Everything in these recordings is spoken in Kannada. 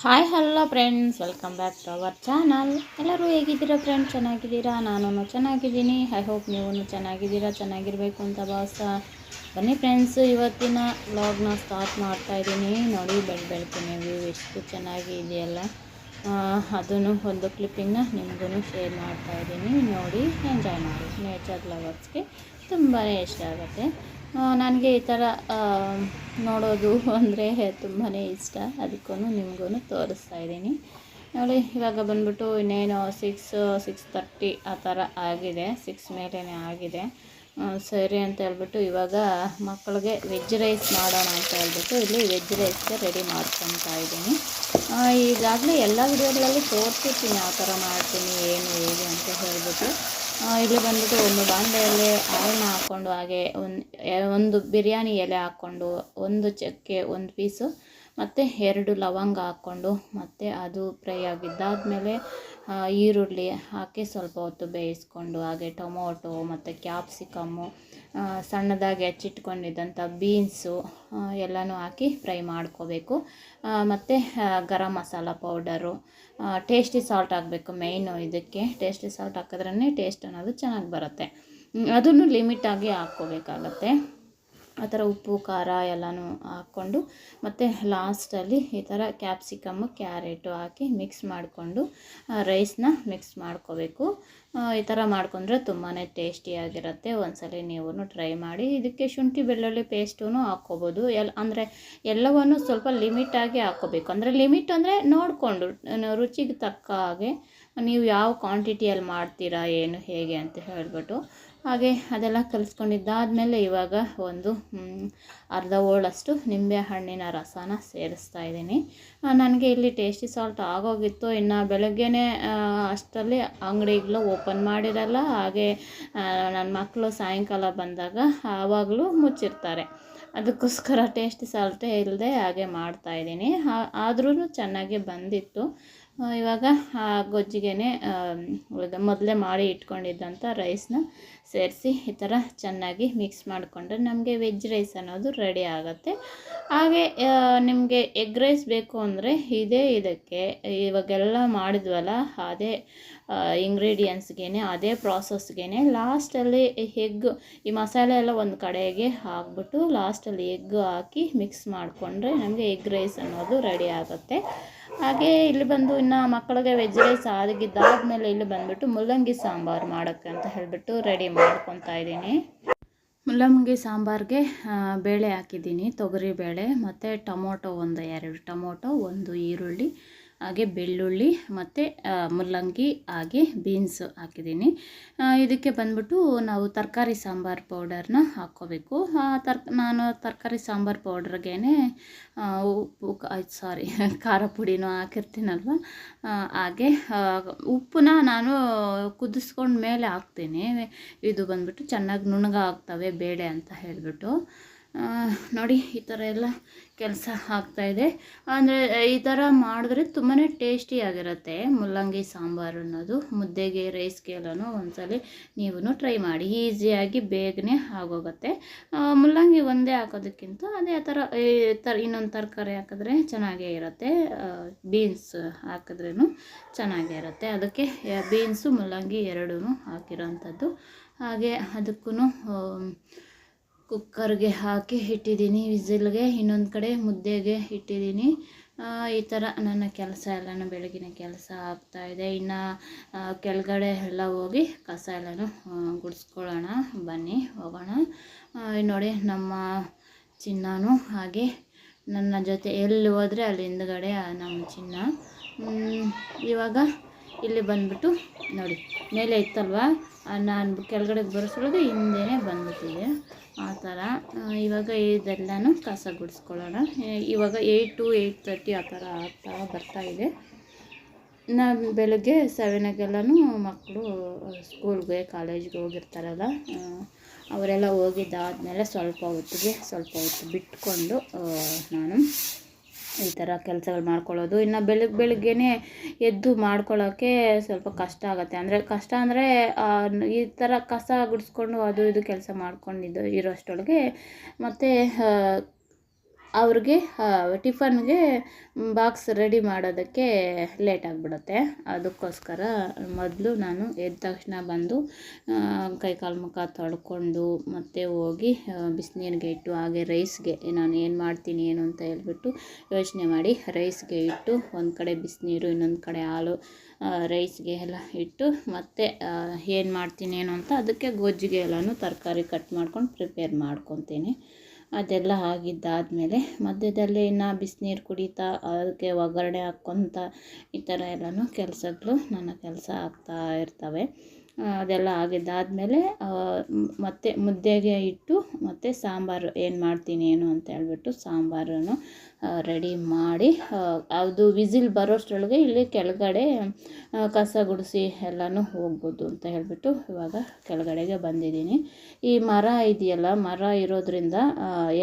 Hi hello friends, welcome back to our channel. ಎಲ್ಲರೂ ಹೇಗಿದ್ದೀರಾ ಫ್ರೆಂಡ್ಸ್? ಚೆನ್ನಾಗಿದ್ದೀರಾ? ನಾನು ಚೆನ್ನಾಗಿದ್ದೀನಿ. ಐ ಹೋಪ್ ನೀವು ಚೆನ್ನಾಗಿದ್ದೀರಾ, ಚೆನ್ನಾಗಿರಬೇಕು ಅಂತ ಭಾವಿಸ್ತಾ ಬನ್ನಿ ಫ್ರೆಂಡ್ಸ್, ಇವತ್ತಿನ ವ್ಲಾಗ್ನ ಸ್ಟಾರ್ಟ್ ಮಾಡ್ತಾಯಿದ್ದೀನಿ. ನೋಡಿ, ಬೆಳಕಿನ ವ್ಯೂ ಎಷ್ಟು ಚೆನ್ನಾಗಿ ಇದೆಯಲ್ಲ, ಅದನ್ನು ಒಂದು ಕ್ಲಿಪ್ಪಿಂಗ್ನ ನಿಮಗೂ ಶೇರ್ ಮಾಡ್ತಾಯಿದ್ದೀನಿ. ನೋಡಿ, ಎಂಜಾಯ್ ಮಾಡಿ. ನೇಚರ್ ಲವರ್ಸ್ಗೆ ತುಂಬಾ ಇಷ್ಟ ಆಗುತ್ತೆ. ನನಗೆ ಈ ಥರ ನೋಡೋದು ಅಂದರೆ ತುಂಬಾ ಇಷ್ಟ. ಅದಕ್ಕೂ ನಿಮಗೂ ತೋರಿಸ್ತಾ ಇದ್ದೀನಿ. ನೋಡಿ, ಇವಾಗ ಬಂದ್ಬಿಟ್ಟು ಇನ್ನೇನು 6:30 ಆ ಥರ ಆಗಿದೆ. 6 ಮೇಲೇ ಆಗಿದೆ. ಸರಿ ಅಂತ ಹೇಳ್ಬಿಟ್ಟು ಇವಾಗ ಮಕ್ಕಳಿಗೆ ವೆಜ್ ರೈಸ್ ಮಾಡೋಣ ಅಂತ ಹೇಳ್ಬಿಟ್ಟು ಇಲ್ಲಿ ವೆಜ್ ರೈಸ್ಗೆ ರೆಡಿ ಮಾಡ್ಕೊತಾ ಇದ್ದೀನಿ. ಈಗಾಗಲೇ ಎಲ್ಲ ವಿಡಿಯೋಗಳಲ್ಲಿ ತೋರಿಸಿರ್ತೀನಿ ಯಾವ ಥರ ಮಾಡ್ತೀನಿ, ಏನು ಹೇಗೆ ಅಂತ ಹೇಳ್ಬಿಟ್ಟು. ಇಲ್ಲಿ ಬಂದ್ಬಿಟ್ಟು ಒಂದು ಬಾಣಲೆಯಲ್ಲಿ ಆಯಿಲ್ನ ಹಾಕ್ಕೊಂಡು, ಹಾಗೆ ಒಂದು ಬಿರಿಯಾನಿ ಎಲೆ ಹಾಕ್ಕೊಂಡು, ಒಂದು ಚಕ್ಕೆ ಒಂದು ಪೀಸು ಮತ್ತು 2 ಲವಂಗ ಹಾಕ್ಕೊಂಡು, ಮತ್ತು ಅದು ಫ್ರೈ ಆಗಿದ್ದಾದಮೇಲೆ ಈರುಳ್ಳಿ ಹಾಕಿ ಸ್ವಲ್ಪ ಹೊತ್ತು ಬೇಯಿಸ್ಕೊಂಡು, ಹಾಗೆ ಟೊಮೊಟೊ ಮತ್ತು ಕ್ಯಾಪ್ಸಿಕಮ್ಮು, ಸಣ್ಣದಾಗಿ ಹೆಚ್ಚಿಟ್ಕೊಂಡಿದ್ದಂಥ ಬೀನ್ಸು ಎಲ್ಲನೂ ಹಾಕಿ ಫ್ರೈ ಮಾಡ್ಕೋಬೇಕು. ಮತ್ತು garam masala powder, tasty salt ಹಾಕಬೇಕು. ಮೇಯ್ನು ಇದಕ್ಕೆ ಟೇಸ್ಟಿ ಸಾಲ್ಟ್ ಹಾಕಿದ್ರೇ ಟೇಸ್ಟ್ ಅನ್ನೋದು ಚೆನ್ನಾಗಿ ಬರುತ್ತೆ. ಅದನ್ನು ಲಿಮಿಟಾಗಿ ಹಾಕ್ಕೋಬೇಕಾಗತ್ತೆ. ಆ ಥರ ಉಪ್ಪು ಖಾರ ಎಲ್ಲನೂ ಹಾಕ್ಕೊಂಡು, ಮತ್ತು ಲಾಸ್ಟಲ್ಲಿ ಈ ಥರ ಕ್ಯಾಪ್ಸಿಕಮ್ಮು ಕ್ಯಾರೆಟು ಹಾಕಿ ಮಿಕ್ಸ್ ಮಾಡಿಕೊಂಡು ರೈಸ್ನ ಮಿಕ್ಸ್ ಮಾಡ್ಕೋಬೇಕು. ಈ ಥರ ಮಾಡ್ಕೊಂಡ್ರೆ ತುಂಬಾ ಟೇಸ್ಟಿಯಾಗಿರುತ್ತೆ. ಒಂದ್ಸಲ ನೀವು ಟ್ರೈ ಮಾಡಿ. ಇದಕ್ಕೆ ಶುಂಠಿ ಬೆಳ್ಳುಳ್ಳಿ ಪೇಸ್ಟೂ ಹಾಕ್ಕೋಬೋದು. ಅಂದರೆ ಎಲ್ಲವನ್ನು ಸ್ವಲ್ಪ ಲಿಮಿಟಾಗಿ ಹಾಕ್ಕೋಬೇಕು. ಅಂದರೆ ಲಿಮಿಟ್ ಅಂದರೆ ನೋಡಿಕೊಂಡು ರುಚಿಗೆ ತಕ್ಕ ಹಾಗೆ ನೀವು ಯಾವ ಕ್ವಾಂಟಿಟಿಯಲ್ಲಿ ಮಾಡ್ತೀರಾ, ಏನು ಹೇಗೆ ಅಂತ ಹೇಳ್ಬಿಟ್ಟು ಹಾಗೆ ಅದೆಲ್ಲ ಕಲಿಸ್ಕೊಂಡಿದ್ದಾದಮೇಲೆ ಇವಾಗ ಒಂದು ಅರ್ಧ ಹೋಳಷ್ಟು ನಿಂಬೆ ಹಣ್ಣಿನ ರಸನ ಸೇರಿಸ್ತಾ ಇದ್ದೀನಿ. ನನಗೆ ಇಲ್ಲಿ ಟೇಸ್ಟಿ ಸಾಲ್ಟ್ ಆಗೋಗಿತ್ತು. ಇನ್ನು ಬೆಳಗ್ಗೆನೇ ಅಷ್ಟರಲ್ಲಿ ಅಂಗಡಿಗಳು ಓಪನ್ ಮಾಡಿರಲ್ಲ. ಹಾಗೆ ನನ್ನ ಮಕ್ಕಳು ಸಾಯಂಕಾಲ ಬಂದಾಗ ಆವಾಗಲೂ ಮುಚ್ಚಿರ್ತಾರೆ. ಅದಕ್ಕೋಸ್ಕರ ಟೇಸ್ಟಿ ಸಾಲ್ಟೇ ಇಲ್ಲದೆ ಹಾಗೆ ಮಾಡ್ತಾಯಿದ್ದೀನಿ. ಆದ್ರೂ ಚೆನ್ನಾಗಿ ಬಂದಿತ್ತು. ಇವಾಗ ಗೊಜ್ಜಿಗೆ ಮೊದಲೇ ಮಾಡಿ ಇಟ್ಕೊಂಡಿದ್ದಂಥ ರೈಸ್ನ ಸೇರಿಸಿ ಈ ಥರ ಚೆನ್ನಾಗಿ ಮಿಕ್ಸ್ ಮಾಡಿಕೊಂಡ್ರೆ ನಮಗೆ ವೆಜ್ ರೈಸ್ ಅನ್ನೋದು ರೆಡಿ ಆಗುತ್ತೆ. ಹಾಗೆ ನಿಮಗೆ ಎಗ್ ರೈಸ್ ಬೇಕು ಅಂದರೆ ಇದಕ್ಕೆ ಇವಾಗೆಲ್ಲ ಮಾಡಿದ್ವಲ್ಲ, ಅದೇ ಇಂಗ್ರೀಡಿಯೆಂಟ್ಸ್ಗೆ ಅದೇ ಪ್ರಾಸೆಸ್ಗೆ ಲಾಸ್ಟಲ್ಲಿ ಎಗ್, ಈ ಮಸಾಲೆ ಎಲ್ಲ ಒಂದು ಕಡೆಗೆ ಹಾಕ್ಬಿಟ್ಟು ಲಾಸ್ಟಲ್ಲಿ ಎಗ್ ಹಾಕಿ ಮಿಕ್ಸ್ ಮಾಡಿಕೊಂಡ್ರೆ ನಮಗೆ ಎಗ್ ರೈಸ್ ಅನ್ನೋದು ರೆಡಿ ಆಗುತ್ತೆ. ಹಾಗೆ ಇಲ್ಲಿ ಬಂದು ಇನ್ನು ಮಕ್ಕಳಿಗೆ ವೆಜ್ ರೈಸ್ ಆಗಿದ್ದಾದಮೇಲೆ ಇಲ್ಲಿ ಬಂದುಬಿಟ್ಟು ಮುಲ್ಲಂಗಿ ಸಾಂಬಾರು ಮಾಡೋಕ್ಕೆ ಅಂತ ಹೇಳಿಬಿಟ್ಟು ರೆಡಿ ಮಾಡ್ಕೊತಾ ಇದ್ದೀನಿ. ಮುಲ್ಲಂಗಿ ಸಾಂಬಾರಿಗೆ ಬೇಳೆ ಹಾಕಿದ್ದೀನಿ, ತೊಗರಿ ಬೇಳೆ, ಮತ್ತು ಟೊಮೊಟೊ 2 ಟೊಮೊಟೊ, 1 ಈರುಳ್ಳಿ, ಹಾಗೆ ಬೆಳ್ಳುಳ್ಳಿ, ಮತ್ತು ಮುಲ್ಲಂಗಿ, ಹಾಗೆ ಬೀನ್ಸ್ ಹಾಕಿದ್ದೀನಿ. ಇದಕ್ಕೆ ಬಂದ್ಬಿಟ್ಟು ನಾವು ತರಕಾರಿ ಸಾಂಬಾರು ಪೌಡರ್ನ ಹಾಕ್ಕೋಬೇಕು. ನಾನು ತರಕಾರಿ ಸಾಂಬಾರು ಪೌಡ್ರಿಗೆ ಉಪ್ಪು ಖಾರ ಪುಡಿನೂ ಹಾಕಿರ್ತೀನಲ್ವ, ಹಾಗೆ ಉಪ್ಪನ್ನ ನಾನು ಕುದಿಸ್ಕೊಂಡು ಮೇಲೆ ಹಾಕ್ತೀನಿ. ಇದು ಬಂದ್ಬಿಟ್ಟು ಚೆನ್ನಾಗಿ ನುಣ್ಣಗಾಗ್ತವೆ ಬೇಳೆ ಅಂತ ಹೇಳಿಬಿಟ್ಟು. ನೋಡಿ, ಈ ಥರ ಎಲ್ಲ ಕೆಲಸ ಆಗ್ತಾಯಿದೆ. ಅಂದರೆ ಈ ಥರ ಮಾಡಿದ್ರೆ ತುಂಬಾ ಟೇಸ್ಟಿಯಾಗಿರುತ್ತೆ ಮುಲ್ಲಂಗಿ ಸಾಂಬಾರು ಅನ್ನೋದು. ಮುದ್ದೆಗೆ, ರೈಸ್ಗೆ ಎಲ್ಲನೂ ಒಂದ್ಸಲ ನೀವು ಟ್ರೈ ಮಾಡಿ. ಈಸಿಯಾಗಿ ಬೇಗನೆ ಆಗೋಗುತ್ತೆ. ಮುಲ್ಲಂಗಿ ಒಂದೇ ಹಾಕೋದಕ್ಕಿಂತ ಅದೇ ಥರ ಇನ್ನೊಂದು ತರಕಾರಿ ಹಾಕಿದ್ರೆ ಚೆನ್ನಾಗೇ ಇರುತ್ತೆ. ಬೀನ್ಸ್ ಹಾಕಿದ್ರೂ ಚೆನ್ನಾಗೇ ಇರುತ್ತೆ. ಅದಕ್ಕೆ ಬೀನ್ಸು ಮುಲ್ಲಂಗಿ ಎರಡೂ ಹಾಕಿರೋಂಥದ್ದು. ಹಾಗೆ ಅದಕ್ಕೂ ಕುಕ್ಕರ್ಗೆ ಹಾಕಿ ಇಟ್ಟಿದ್ದೀನಿ ವಿಸಿಲ್ಗೆ. ಇನ್ನೊಂದು ಕಡೆ ಮುದ್ದೆಗೆ ಇಟ್ಟಿದ್ದೀನಿ. ಈ ಥರ ನನ್ನ ಕೆಲಸ ಎಲ್ಲನೂ ಬೆಳಗಿನ ಕೆಲಸ ಆಗ್ತಾಯಿದೆ. ಇನ್ನು ಕೆಳಗಡೆ ಎಲ್ಲ ಹೋಗಿ ಕಸ ಎಲ್ಲನೂ ಗುಡಿಸ್ಕೊಳ್ಳೋಣ. ಬನ್ನಿ ಹೋಗೋಣ. ನೋಡಿ, ನಮ್ಮ ಚಿನ್ನನೂ ಹಾಗೆ ನನ್ನ ಜೊತೆ ಎಲ್ಲಿ ಹೋದರೆ ಅಲ್ಲಿ ಹಿಂದ್ಗಡೆ ನಮ್ಮ ಚಿನ್ನ. ಇವಾಗ ಇಲ್ಲಿ ಬಂದ್ಬಿಟ್ಟು ನೋಡಿ, ಮೇಲೆ ಇತ್ತಲ್ವ, ನಾನು ಕೆಳಗಡೆಗೆ ಬರೆಸೋಳಗೆ ಹಿಂದೆನೇ ಬಂದ್ಬಿಟ್ಟಿದೆ. ಆ ಥರ ಇವಾಗ ಇದೆಲ್ಲನೂ ಕಸ ಗುಡಿಸ್ಕೊಳ್ಳೋಣ. ಇವಾಗ 8 to 8:30 ಆ ಥರ ಬರ್ತಾಯಿದೆ. ನಾನು ಬೆಳಗ್ಗೆ 7 ಮಕ್ಕಳು ಸ್ಕೂಲ್ಗೆ, ಕಾಲೇಜ್ಗೆ ಹೋಗಿರ್ತಾರಲ್ಲ, ಅವರೆಲ್ಲ ಹೋಗಿದ್ದಾದಮೇಲೆ ಸ್ವಲ್ಪ ಹೊತ್ತು ಬಿಟ್ಕೊಂಡು ನಾನು ಈ ಥರ ಕೆಲಸಗಳು ಮಾಡ್ಕೊಳ್ಳೋದು. ಇನ್ನು ಬೆಳಗ್ಗೆನೇ ಎದ್ದು ಮಾಡ್ಕೊಳ್ಳೋಕ್ಕೆ ಸ್ವಲ್ಪ ಕಷ್ಟ ಆಗುತ್ತೆ. ಅಂದರೆ ಕಷ್ಟ ಅಂದರೆ ಈ ಥರ ಕಸ ಗುಡಿಸ್ಕೊಂಡು ಅದು ಇದು ಕೆಲಸ ಮಾಡ್ಕೊಂಡಿದ್ದು ಇರೋಷ್ಟೊಳಗೆ ಮತ್ತು ಅವ್ರಿಗೆ ಟಿಫನ್ಗೆ ಬಾಕ್ಸ್ ರೆಡಿ ಮಾಡೋದಕ್ಕೆ ಲೇಟ್ ಆಗಿಬಿಡುತ್ತೆ. ಅದಕ್ಕೋಸ್ಕರ ಮೊದಲು ನಾನು ಎದ್ದ ತಕ್ಷಣ ಬಂದು ಕೈಕಾಲು ಮುಖ ತೊಳ್ಕೊಂಡು ಮತ್ತೆ ಹೋಗಿ ಬಿಸಿನೀರಿಗೆ ಇಟ್ಟು ಹಾಗೆ ರೈಸ್ಗೆ ನಾನು ಏನು ಮಾಡ್ತೀನಿ ಏನು ಅಂತ ಹೇಳ್ಬಿಟ್ಟು ಯೋಚನೆ ಮಾಡಿ ರೈಸ್ಗೆ ಇಟ್ಟು ಒಂದು ಕಡೆ ಬಿಸಿನೀರು ಇನ್ನೊಂದು ಕಡೆ ಹಾಲು ರೈಸ್ಗೆ ಎಲ್ಲ ಇಟ್ಟು ಮತ್ತೆ ಏನು ಮಾಡ್ತೀನಿ ಏನು ಅಂತ ಅದಕ್ಕೆ ಗೊಜ್ಜಿಗೆ ಎಲ್ಲನೂ ತರಕಾರಿ ಕಟ್ ಮಾಡ್ಕೊಂಡು ಪ್ರಿಪೇರ್ ಮಾಡ್ಕೊತೀನಿ. ಅದೆಲ್ಲ ಆಗಿದ್ದಾದಮೇಲೆ ಮಧ್ಯದಲ್ಲಿ ಇನ್ನು ಬಿಸಿನೀರು ಕುಡಿತಾ ಅದಕ್ಕೆ ಒಗ್ಗರಣೆ ಹಾಕ್ಕೊತ ಈ ಥರ ಎಲ್ಲನೂ ಕೆಲಸಗಳು ನನ್ನ ಕೆಲಸ ಆಗ್ತಾ ಇರ್ತವೆ. ಅದೆಲ್ಲ ಆಗಿದ್ದಾದಮೇಲೆ ಮತ್ತು ಮುದ್ದೆಗೆ ಇಟ್ಟು ಮತ್ತು ಸಾಂಬಾರು ಏನು ಮಾಡ್ತೀನಿ ಏನು ಅಂತ ಹೇಳ್ಬಿಟ್ಟು ಸಾಂಬಾರನ್ನು ರೆಡಿ ಮಾಡಿ ಅದು ವಿಸಿಲ್ ಬರೋಷ್ಟರೊಳಗೆ ಇಲ್ಲಿ ಕೆಳಗಡೆ ಕಸ ಗುಡಿಸಿ ಎಲ್ಲನೂ ಹೋಗ್ಬೋದು ಅಂತ ಹೇಳಿಬಿಟ್ಟು ಇವಾಗ ಕೆಳಗಡೆಗೆ ಬಂದಿದ್ದೀನಿ. ಈ ಮರ ಇದೆಯಲ್ಲ, ಮರ ಇರೋದ್ರಿಂದ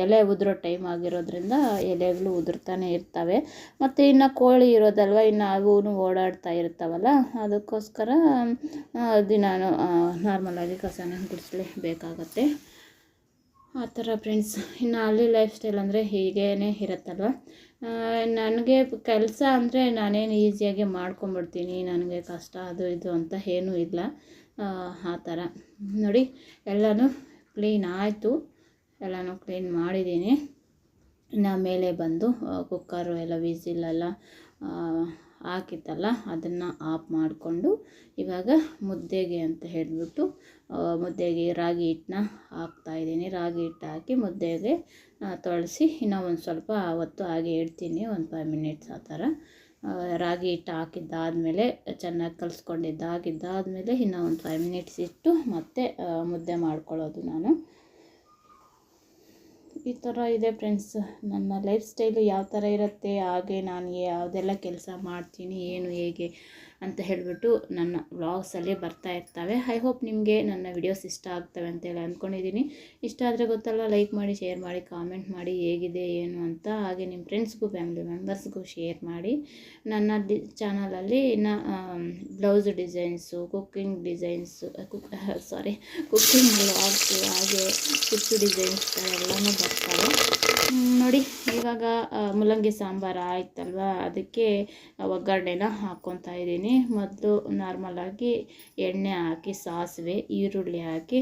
ಎಲೆ ಉದುರೋ ಟೈಮ್ ಆಗಿರೋದ್ರಿಂದ ಎಲೆಗಳು ಉದುರ್ತಾನೆ ಇರ್ತವೆ. ಮತ್ತು ಇನ್ನು ಕೋಳಿ ಇರೋದಲ್ವ, ಇನ್ನು ಅವು ಓಡಾಡ್ತಾ ಇರ್ತಾವಲ್ಲ, ಅದಕ್ಕೋಸ್ಕರ ನಾನು ನಾರ್ಮಲಾಗಿ ಕಸನ ಗುಡಿಸ್ಲೇಬೇಕಾಗತ್ತೆ. ಆ ಥರ ಫ್ರೆಂಡ್ಸ್. ಇನ್ನು ಹಳ್ಳಿ ಲೈಫ್ ಸ್ಟೈಲ್ ಅಂದರೆ ಹೀಗೇ ಇರುತ್ತಲ್ವ. ನನಗೆ ಕೆಲಸ ಅಂದರೆ ನಾನೇನು ಈಸಿಯಾಗಿ ಮಾಡ್ಕೊಂಬಿಡ್ತೀನಿ, ನನಗೆ ಕಷ್ಟ ಅದು ಇದು ಅಂತ ಏನೂ ಇಲ್ಲ. ಆ ಥರ ನೋಡಿ ಎಲ್ಲನೂ ಕ್ಲೀನ್ ಆಯಿತು, ಎಲ್ಲನೂ ಕ್ಲೀನ್ ಮಾಡಿದ್ದೀನಿ. ಇನ್ನು ಮೇಲೆ ಬಂದು ಕುಕ್ಕರು ಎಲ್ಲ ವಿಸಿಲೆಲ್ಲ ಹಾಕಿತ್ತಲ್ಲ ಅದನ್ನು ಆಫ್ ಮಾಡಿಕೊಂಡು ಇವಾಗ ಮುದ್ದೆಗೆ ಅಂತ ಹೇಳಿಬಿಟ್ಟು ಮುದ್ದೆಗೆ ರಾಗಿ ಹಿಟ್ಟನ್ನ ಹಾಕ್ತಾಯಿದ್ದೀನಿ. ರಾಗಿ ಹಿಟ್ಟು ಹಾಕಿ ಮುದ್ದೆಗೆ ತೊಳೆಸಿ ಇನ್ನೂ ಒಂದು ಸ್ವಲ್ಪ ಹೊತ್ತು ಹಾಗೆ ಇಡ್ತೀನಿ, ಒಂದು 5 ಮಿನಿಟ್ಸ್ ಆ ಥರ. ರಾಗಿ ಹಿಟ್ಟು ಹಾಕಿದ್ದಾದಮೇಲೆ ಚೆನ್ನಾಗಿ ಕಲಿಸ್ಕೊಂಡಿದ್ದಾಗಿದ್ದಾದಮೇಲೆ ಇನ್ನೂ ಒಂದು 5 ಮಿನಿಟ್ಸ್ ಇಟ್ಟು ಮತ್ತೆ ಮುದ್ದೆ ಮಾಡ್ಕೊಳ್ಳೋದು ನಾನು. ಈ ಥರ ಇದೆ ಫ್ರೆಂಡ್ಸ್ ನನ್ನ ಲೈಫ್ ಸ್ಟೈಲು. ಯಾವ ಥರ ಇರುತ್ತೆ ಹಾಗೆ ನಾನು ಯಾವುದೆಲ್ಲ ಕೆಲಸ ಮಾಡ್ತೀನಿ ಏನು ಹೇಗೆ ಅಂತ ಹೇಳಿಬಿಟ್ಟು ನನ್ನ ವ್ಲಾಗ್ಸಲ್ಲಿ ಬರ್ತಾ ಇರ್ತವೆ. ಐ ಹೋಪ್ ನಿಮಗೆ ನನ್ನ ವಿಡಿಯೋಸ್ ಇಷ್ಟ ಆಗ್ತವೆ ಅಂತೇಳಿ ಅಂದ್ಕೊಂಡಿದ್ದೀನಿ. ಇಷ್ಟ ಆದರೆ ಗೊತ್ತಲ್ವ, ಲೈಕ್ ಮಾಡಿ, ಶೇರ್ ಮಾಡಿ, ಕಾಮೆಂಟ್ ಮಾಡಿ ಹೇಗಿದೆ ಏನು ಅಂತ. ಹಾಗೆ ನಿಮ್ಮ ಫ್ರೆಂಡ್ಸ್ಗೂ ಫ್ಯಾಮಿಲಿ ಮೆಂಬರ್ಸ್ಗೂ ಶೇರ್ ಮಾಡಿ. ನನ್ನ ಚಾನಲಲ್ಲಿ ಇನ್ನು blouse designs, cooking designs, cooking vlogs, ಹಾಗೆ ಕುಚ್ಚು ಡಿಸೈನ್ಸ್ ಎಲ್ಲನೂ ಬರ್ತಾರೆ ನೋಡಿ. ಇವಾಗ ಮೂಲಂಗಿ ಸಾಂಬಾರು ಆಯ್ತಲ್ವ, ಅದಕ್ಕೆ ಒಗ್ಗರಣೆನ ಹಾಕ್ಕೊತಾ ಇದ್ದೀನಿ. ಮೊದಲು ನಾರ್ಮಲಾಗಿ ಎಣ್ಣೆ ಹಾಕಿ ಸಾಸಿವೆ ಈರುಳ್ಳಿ ಹಾಕಿ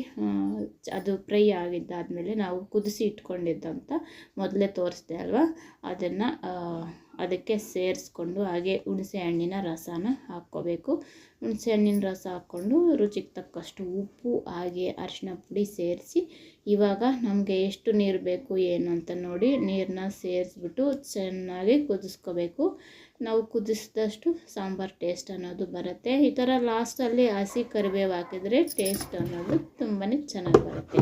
ಅದು ಫ್ರೈ ಆಗಿದ್ದಾದಮೇಲೆ ನಾವು ಕುದಿಸಿ ಇಟ್ಕೊಂಡಿದ್ದಂಥ ಮೊದಲೇ ತೋರಿಸ್ದೆ ಅಲ್ವ, ಅದನ್ನು ಅದಕ್ಕೆ ಸೇರಿಸ್ಕೊಂಡು ಹಾಗೆ ಹುಣಸೆ ಹಣ್ಣಿನ ರಸನ ಹಾಕ್ಕೋಬೇಕು. ಹುಣಸೆ ಹಣ್ಣಿನ ರಸ ಹಾಕ್ಕೊಂಡು ರುಚಿಗೆ ತಕ್ಕಷ್ಟು ಉಪ್ಪು ಹಾಗೆ ಅರಿಶಿನ ಪುಡಿ ಸೇರಿಸಿ ಇವಾಗ ನಮಗೆ ಎಷ್ಟು ನೀರು ಬೇಕು ಏನು ಅಂತ ನೋಡಿ ನೀರನ್ನ ಸೇರಿಸ್ಬಿಟ್ಟು ಚೆನ್ನಾಗಿ ಕುದಿಸ್ಕೋಬೇಕು. ನಾವು ಕುದಿಸಿದಷ್ಟು ಸಾಂಬಾರು ಟೇಸ್ಟ್ ಅನ್ನೋದು ಬರುತ್ತೆ. ಈ ಥರ ಲಾಸ್ಟಲ್ಲಿ ಹಸಿ ಕರಿಬೇವು ಹಾಕಿದರೆ ಟೇಸ್ಟ್ ಅನ್ನೋದು ತುಂಬಾ ಚೆನ್ನಾಗಿ ಬರುತ್ತೆ.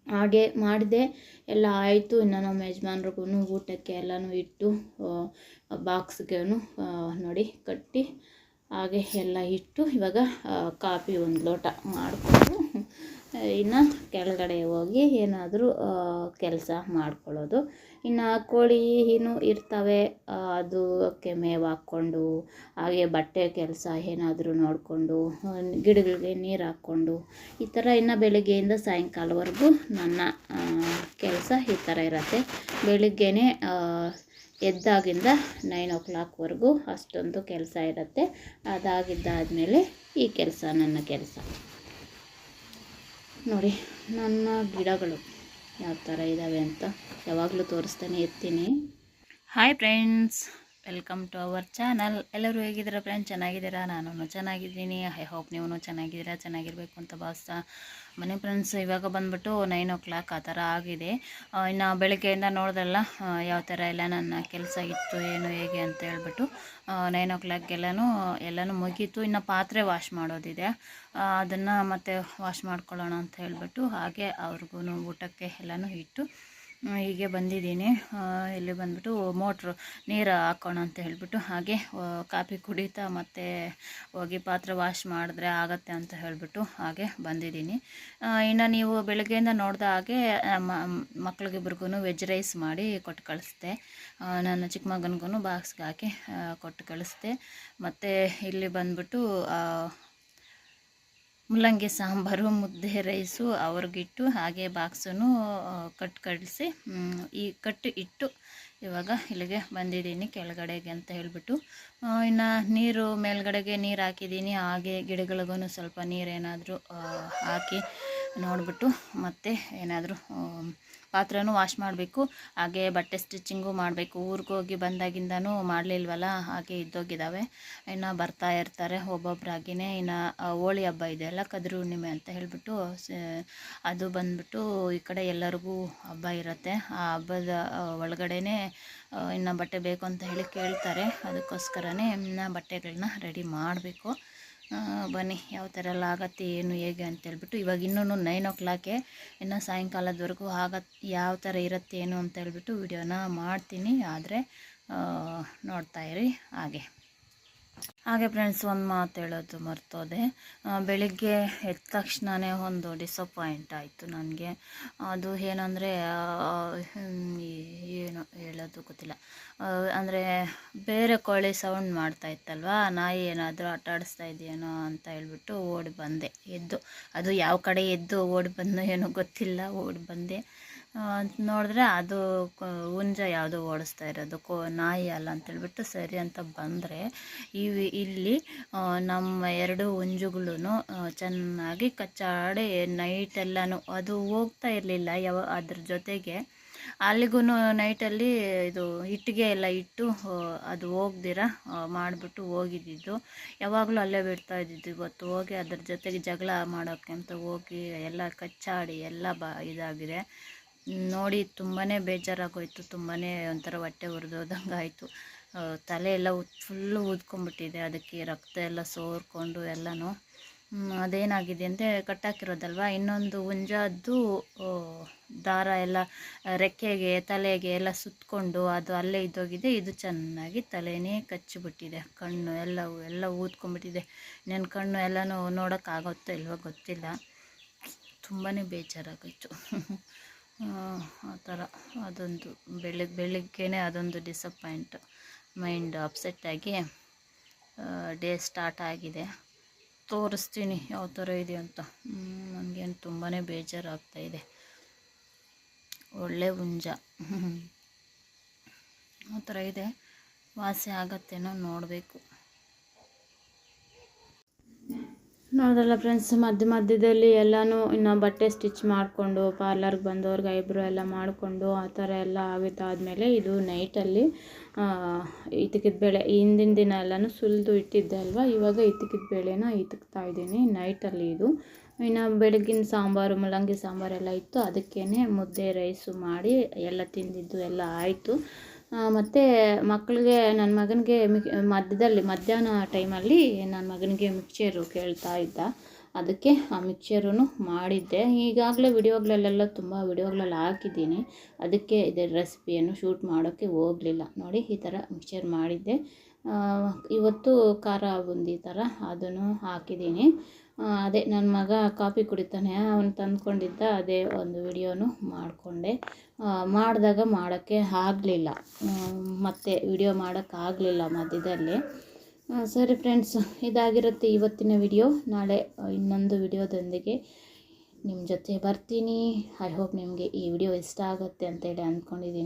ಹಾಗೆ ಮಾಡಿದೆ, ಎಲ್ಲ ಆಯಿತು. ಇನ್ನು ನಮ್ಮ ಯಜಮಾನ್ರಿಗೂ ಊಟಕ್ಕೆ ಎಲ್ಲನೂ ಇಟ್ಟು ಬಾಕ್ಸ್ಗೆ ನೋಡಿ ಕಟ್ಟಿ ಹಾಗೆ ಎಲ್ಲ ಇಟ್ಟು ಇವಾಗ ಕಾಫಿ ಒಂದು ಲೋಟ ಮಾಡಿಕೊಂಡು ಇನ್ನು ಕೆಳಗಡೆ ಹೋಗಿ ಏನಾದರೂ ಕೆಲಸ ಮಾಡ್ಕೊಳ್ಳೋದು. ಇನ್ನು ಕೋಳಿ ಇನ್ನೂ ಇರ್ತವೆ, ಅದಕ್ಕೆ ಮೇವು ಹಾಕ್ಕೊಂಡು ಹಾಗೆ ಬಟ್ಟೆ ಕೆಲಸ ಏನಾದರೂ ನೋಡಿಕೊಂಡು ಗಿಡಗಳಿಗೆ ನೀರು ಹಾಕ್ಕೊಂಡು ಈ ಥರ ಇನ್ನು ಬೆಳಗ್ಗೆಯಿಂದ ಸಾಯಂಕಾಲವರೆಗೂ ನನ್ನ ಕೆಲಸ ಈ ಥರ ಇರುತ್ತೆ. ಬೆಳಿಗ್ಗೆನೇ ಎದ್ದಾಗಿಂದ 9 o'clockವರೆಗೂ ಅಷ್ಟೊಂದು ಕೆಲಸ ಇರುತ್ತೆ. ಅದಾಗಿದ್ದಾದಮೇಲೆ ಈ ಕೆಲಸ ನನ್ನ ಕೆಲಸ ನೋಡಿ. ನನ್ನ ಗಿಡಗಳು ಯಾವ ಥರ ಇದ್ದಾವೆ ಅಂತ ಯಾವಾಗಲೂ ತೋರಿಸ್ತಾನೆ ಇರ್ತೀನಿ. Hi friends, welcome to our channel. ಎಲ್ಲರೂ ಹೇಗಿದ್ದೀರಾ ಫ್ರೆಂಡ್ಸ್? ಚೆನ್ನಾಗಿದ್ದೀರಾ? ನಾನು ಚೆನ್ನಾಗಿದ್ದೀನಿ. ಐ ಹೋಪ್ ನೀವು ಚೆನ್ನಾಗಿದ್ದೀರಾ, ಚೆನ್ನಾಗಿರಬೇಕು ಅಂತ ಭಾವಿಸ್ತಾ ಮನೆ ಫ್ರೆಂಡ್ಸ್. ಇವಾಗ ಬಂದುಬಿಟ್ಟು 9 o'clock ಆ ಥರ ಆಗಿದೆ. ಇನ್ನು ಬೆಳಗ್ಗೆಯಿಂದ ನೋಡಿದ್ರಲ್ಲ ಯಾವ ಥರ ಎಲ್ಲ ನನ್ನ ಕೆಲಸ ಇತ್ತು ಏನು ಹೇಗೆ ಅಂತ ಹೇಳ್ಬಿಟ್ಟು 9 o'clockಗೆಲ್ಲನೂ ಮುಗೀತು. ಇನ್ನು ಪಾತ್ರೆ ವಾಶ್ ಮಾಡೋದಿದೆ, ಅದನ್ನು ಮತ್ತೆ ವಾಶ್ ಮಾಡ್ಕೊಳ್ಳೋಣ ಅಂತ ಹೇಳ್ಬಿಟ್ಟು ಹಾಗೆ ಅವ್ರಿಗೂ ಊಟಕ್ಕೆ ಎಲ್ಲನೂ ಇಟ್ಟು ಹೀಗೆ ಬಂದಿದ್ದೀನಿ. ಇಲ್ಲಿ ಬಂದುಬಿಟ್ಟು ಮೋಟ್ರು ನೀರು ಹಾಕೋಣ ಅಂತ ಹೇಳ್ಬಿಟ್ಟು ಹಾಗೆ ಕಾಫಿ ಕುಡಿತಾ ಮತ್ತು ಹೋಗಿ ಪಾತ್ರೆ ವಾಶ್ ಮಾಡಿದ್ರೆ ಆಗತ್ತೆ ಅಂತ ಹೇಳಿಬಿಟ್ಟು ಹಾಗೆ ಬಂದಿದ್ದೀನಿ. ಇನ್ನು ನೀವು ಬೆಳಗ್ಗೆಯಿಂದ ನೋಡಿದ ಹಾಗೆ ಮಕ್ಳಿಗಿಬ್ರಿಗೂ ವೆಜ್ ರೈಸ್ ಮಾಡಿ ಕೊಟ್ಟು ಕಳಿಸ್ದೆ. ನನ್ನ ಚಿಕ್ಕ ಮಗನಿಗೂ ಬಾಕ್ಸ್ಗೆ ಹಾಕಿ ಕೊಟ್ಟು ಕಳಿಸ್ದೆ. ಮತ್ತು ಇಲ್ಲಿ ಬಂದುಬಿಟ್ಟು ಮೂಲಂಗಿ ಸಾಂಬಾರು, ಮುದ್ದೆ, ರೈಸು ಅವ್ರಿಗಿಟ್ಟು ಹಾಗೆ ಬಾಕ್ಸನ್ನು ಕಳಿಸಿ ಈ ಕಟ್ಟು ಇಟ್ಟು ಇವಾಗ ಇಲ್ಲಿಗೆ ಬಂದಿದ್ದೀನಿ ಕೆಳಗಡೆಗೆ ಅಂತ ಹೇಳಿಬಿಟ್ಟು. ಇನ್ನು ನೀರು ಮೇಲ್ಗಡೆಗೆ ನೀರು ಹಾಕಿದ್ದೀನಿ. ಹಾಗೆ ಗಿಡಗಳಿಗೂ ಸ್ವಲ್ಪ ನೀರೇನಾದರೂ ಹಾಕಿ ನೋಡಿಬಿಟ್ಟು ಮತ್ತೆ ಏನಾದರೂ ಪಾತ್ರೆನೂ ವಾಶ್ ಮಾಡಬೇಕು. ಹಾಗೆ ಬಟ್ಟೆ ಸ್ಟಿಚಿಂಗು ಮಾಡಬೇಕು. ಊರಿಗೆ ಹೋಗಿ ಬಂದಾಗಿಂದನೂ ಮಾಡಲಿಲ್ವಲ್ಲ, ಹಾಗೆ ಇದ್ದೋಗಿದ್ದಾವೆ. ಇನ್ನು ಬರ್ತಾ ಇರ್ತಾರೆ ಒಬ್ಬೊಬ್ಬರಾಗಿಯೇ. ಇನ್ನು ಹೋಳಿ ಹಬ್ಬ ಇದೆಯಲ್ಲ, ಕದ್ರು ಹುಣ್ಣಿಮೆ ಅಂತ ಹೇಳಿಬಿಟ್ಟು ಅದು ಬಂದ್ಬಿಟ್ಟು ಈ ಕಡೆ ಎಲ್ಲರಿಗೂ ಹಬ್ಬ ಇರುತ್ತೆ. ಆ ಹಬ್ಬದ ಒಳಗಡೆನೇ ಇನ್ನು ಬಟ್ಟೆ ಬೇಕು ಅಂತ ಹೇಳಿ ಕೇಳ್ತಾರೆ. ಅದಕ್ಕೋಸ್ಕರನೇ ಇನ್ನು ಬಟ್ಟೆಗಳನ್ನ ರೆಡಿ ಮಾಡಬೇಕು. ಬನ್ನಿ ಯಾವ ಥರ ಎಲ್ಲ ಆಗತ್ತೆ ಏನು ಹೇಗೆ ಅಂತೇಳ್ಬಿಟ್ಟು. ಇವಾಗ ಇನ್ನೂ 9 o'clock, ಇನ್ನು ಸಾಯಂಕಾಲದವರೆಗೂ ಯಾವ ಥರ ಇರುತ್ತೆ ಏನು ಅಂತ ಹೇಳ್ಬಿಟ್ಟು ವಿಡಿಯೋನ ಮಾಡ್ತೀನಿ. ಆದರೆ ನೋಡ್ತಾಯಿರಿ. ಹಾಗೆ ಫ್ರೆಂಡ್ಸ್, ಒಂದು ಮಾತು ಹೇಳೋದು ಮರ್ತೋದೆ. ಬೆಳಿಗ್ಗೆ ಎದ್ದ ತಕ್ಷಣವೇ ಒಂದು ಡಿಸಪಾಯಿಂಟ್ ಆಯಿತು ನನಗೆ. ಅದು ಏನಂದರೆ ಏನು ಹೇಳೋದು ಗೊತ್ತಿಲ್ಲ. ಅಂದರೆ ಬೇರೆ ಕೋಳಿ ಸೌಂಡ್ ಮಾಡ್ತಾ ಇತ್ತಲ್ವ, ನಾಯಿ ಏನಾದರೂ ಆಟ ಆಡಿಸ್ತಾ ಇದೆಯೇನೋ ಅಂತ ಹೇಳ್ಬಿಟ್ಟು ಓಡಿ ಬಂದೆ. ಅದು ಯಾವ ಕಡೆ ಎದ್ದು ಓಡಿ ಬಂದು ಏನೋ ಗೊತ್ತಿಲ್ಲ, ಓಡಿ ಬಂದೆ. ನೋಡಿದ್ರೆ ಅದು ಹುಂಜ ಯಾವುದೋ ಓಡಿಸ್ತಾ ಇರೋದು, ನಾಯಿ ಅಲ್ಲ ಅಂತೇಳ್ಬಿಟ್ಟು ಸರಿ ಅಂತ ಬಂದರೆ ಇಲ್ಲಿ ನಮ್ಮ 2 ಹುಂಜುಗಳೂ ಚೆನ್ನಾಗಿ ಕಚ್ಚಾಡಿ ನೈಟೆಲ್ಲನೂ ಅದು ಹೋಗ್ತಾ ಇರಲಿಲ್ಲ. ಅದ್ರ ಜೊತೆಗೆ ಅಲ್ಲಿಗೂ ನೈಟಲ್ಲಿ ಇದು ಇಟ್ಟಿಗೆ ಎಲ್ಲ ಇಟ್ಟು ಅದು ಹೋಗ್ದಿರ ಮಾಡಿಬಿಟ್ಟು ಹೋಗಿದ್ದಿದ್ದು. ಯಾವಾಗಲೂ ಅಲ್ಲೇ ಬಿಡ್ತಾ ಇದ್ದಿದ್ದು. ಇವತ್ತು ಹೋಗಿ ಅದ್ರ ಜೊತೆಗೆ ಜಗಳ ಮಾಡೋಕ್ಕೆ ಅಂತ ಹೋಗಿ ಎಲ್ಲ ಕಚ್ಚಾಡಿ ಎಲ್ಲ ಇದಾಗಿದೆ ನೋಡಿ. ತುಂಬಾ ಬೇಜಾರಾಗೋಯ್ತು. ತುಂಬಾ ಒಂಥರ ಹೊಟ್ಟೆ ಉರಿದೋದಂಗೆ ಆಯಿತು. ತಲೆ ಎಲ್ಲ ಫುಲ್ಲು ಊದ್ಕೊಂಡ್ಬಿಟ್ಟಿದೆ. ಅದಕ್ಕೆ ರಕ್ತ ಎಲ್ಲ ಸೋರ್ಕೊಂಡು ಎಲ್ಲನೂ ಅದೇನಾಗಿದೆ ಅಂದರೆ ಕಟ್ಟಾಕಿರೋದಲ್ವ. ಇನ್ನೊಂದು ಹುಂಜದ್ದು ದಾರ ಎಲ್ಲ ರೆಕ್ಕೆಗೆ ತಲೆಗೆ ಎಲ್ಲ ಸುತ್ತಕೊಂಡು ಅದು ಅಲ್ಲೇ ಇದ್ದೋಗಿದೆ. ಇದು ಚೆನ್ನಾಗಿ ತಲೆನೇ ಕಚ್ಚಿಬಿಟ್ಟಿದೆ. ಕಣ್ಣು ಎಲ್ಲ ಊದ್ಕೊಂಡ್ಬಿಟ್ಟಿದೆ. ನನ್ನ ಕಣ್ಣು ಎಲ್ಲನೂ ನೋಡೋಕ್ಕಾಗುತ್ತೋ ಇಲ್ವೋ ಗೊತ್ತಿಲ್ಲ. ತುಂಬಾ ಬೇಜಾರಾಗೋಯ್ತು. ಆ ಥರ ಅದೊಂದು ಬೆಳಿಗ್ಗೆನೇ ಅದೊಂದು ಡಿಸಪಾಯಿಂಟ್. ಮೈಂಡ್ ಅಪ್ಸೆಟ್ಟಾಗಿ ಡೇ ಸ್ಟಾರ್ಟ್ ಆಗಿದೆ. ತೋರಿಸ್ತೀನಿ ಯಾವ ಥರ ಇದೆ ಅಂತ. ನನಗೇನು ತುಂಬಾ ಬೇಜಾರಾಗ್ತಾಯಿದೆ. ಒಳ್ಳೆ ಹುಂಜ ಆ ಥರ ಇದೆ. ವಾಸಿ ಆಗತ್ತೇನೋ ನೋಡಬೇಕು. ನೋಡಿದ್ರಲ್ಲ ಫ್ರೆಂಡ್ಸ್, ಮಧ್ಯದಲ್ಲಿ ಎಲ್ಲನೂ ಇನ್ನು ಬಟ್ಟೆ ಸ್ಟಿಚ್ ಮಾಡಿಕೊಂಡು ಪಾರ್ಲರ್ಗೆ ಬಂದವ್ರಿಗೆ ಐಬ್ರೋ ಎಲ್ಲ ಮಾಡಿಕೊಂಡು ಆ ಥರ ಎಲ್ಲ ಆಗಿದ್ದಾದಮೇಲೆ ಇದು ನೈಟಲ್ಲಿ ಇತಕಿದ ಬೇಳೆ ಹಿಂದಿನ ದಿನ ಎಲ್ಲನೂ ಸುಲಿದು ಇಟ್ಟಿದ್ದೆ ಅಲ್ವಾ. ಇವಾಗ ಇತಕಿದ ಬೇಳೆನ ಇತಕ್ತಾ ಇದ್ದೀನಿ ನೈಟಲ್ಲಿ. ಇದು ಇನ್ನು ಬೆಳಗಿನ ಸಾಂಬಾರು, ಮೂಲಂಗಿ ಸಾಂಬಾರೆಲ್ಲ ಇತ್ತು. ಅದಕ್ಕೇ ಮುದ್ದೆ ರೈಸು ಮಾಡಿ ಎಲ್ಲ ತಿಂದಿದ್ದು ಎಲ್ಲ ಆಯಿತು. ಮತ್ತು ಮಕ್ಕಳಿಗೆ ನನ್ನ ಮಗನಿಗೆ ಮಧ್ಯಾಹ್ನ ಟೈಮಲ್ಲಿ ನನ್ನ ಮಗನಿಗೆ ಮಿಕ್ಚರು ಕೇಳ್ತಾ ಇದ್ದ. ಅದಕ್ಕೆ ಆ ಮಿಕ್ಚರೂ ಮಾಡಿದ್ದೆ. ಈಗಾಗಲೇ ವಿಡಿಯೋಗಳಲ್ಲೆಲ್ಲ ತುಂಬ ವಿಡಿಯೋಗಳಲ್ಲಿ ಹಾಕಿದ್ದೀನಿ. ಅದಕ್ಕೆ ಇದರ ರೆಸಿಪಿಯನ್ನು ಶೂಟ್ ಮಾಡೋಕ್ಕೆ ಹೋಗಲಿಲ್ಲ. ನೋಡಿ, ಈ ಥರ ಮಿಕ್ಚರ್ ಮಾಡಿದ್ದೆ. ಇವತ್ತು ಖಾರ ಬುಂದಿ ಥರ ಅದನ್ನು ಹಾಕಿದ್ದೀನಿ. ಅದೇ ನನ್ನ ಮಗ ಕಾಫಿ ಕುಡಿತಾನೆ, ಅವನು ತಂದ್ಕೊಂಡಿದ್ದ. ಅದೇ ಒಂದು ವಿಡಿಯೋನು ಮಾಡಿಕೊಂಡೆ. ಮಾಡಿದಾಗ ಮಾಡೋಕ್ಕೆ ಆಗಲಿಲ್ಲ, ಮತ್ತು ವಿಡಿಯೋ ಮಾಡೋಕ್ಕಾಗಲಿಲ್ಲ ಮಧ್ಯದಲ್ಲಿ. ಸರಿ ಫ್ರೆಂಡ್ಸ್, ಇದಾಗಿರುತ್ತೆ ಇವತ್ತಿನ ವಿಡಿಯೋ. ನಾಳೆ ಇನ್ನೊಂದು ವಿಡಿಯೋದೊಂದಿಗೆ ನಿಮ್ಮ ಜೊತೆ ಬರ್ತೀನಿ. ಐ ಹೋಪ್ ನಿಮಗೆ ಈ ವಿಡಿಯೋ ಇಷ್ಟ ಆಗುತ್ತೆ ಅಂತೇಳಿ ಅಂದ್ಕೊಂಡಿದ್ದೀನಿ.